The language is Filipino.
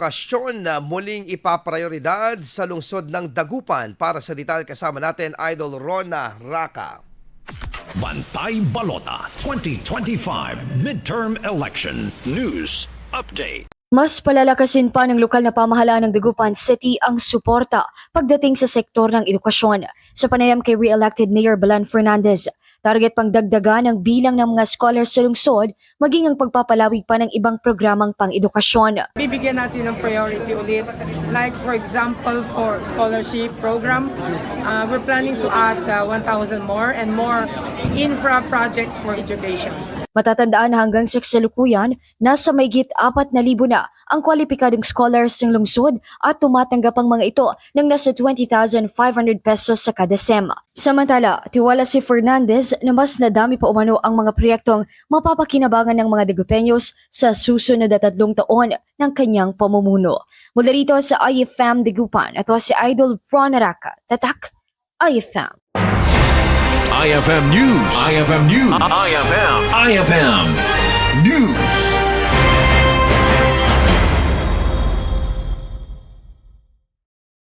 pang-edukasyon na muling ipaprayoridad sa lungsod ng Dagupan. Para sa detalye kasama natin, Idol Rona Raka. Bantay Balota 2025 Midterm Election News Update. Mas palalakasin pa ng lokal na pamahalaan ng Dagupan City ang suporta pagdating sa sektor ng edukasyon. Sa panayam kay re-elected Mayor Belen Fernandez, target pang dagdagan ang bilang ng mga scholars sa lungsod, maging ang pagpapalawig pa ng ibang programang pang-edukasyon. Bibigyan natin ng priority ulit. Like for example, for scholarship program, we're planning to add 1,000 more and more infra projects for education. Matatandaan na hanggang sa kasalukuyan, nasa mahigit 4,000 na ang kwalipikadong scholars ng lungsod at tumatanggap ang mga ito ng nasa 20,500 pesos sa kada SEM. Samantala, tiwala si Fernandez na mas nadami pa umano ang mga proyektong mapapakinabangan ng mga Dagupenyos sa susunod na 3 taon ng kanyang pamumuno. Mula rito sa IFM Dagupan, ito si Idol Rona Raka. Tatak, IFM. IFM News. IFM News. IFM News.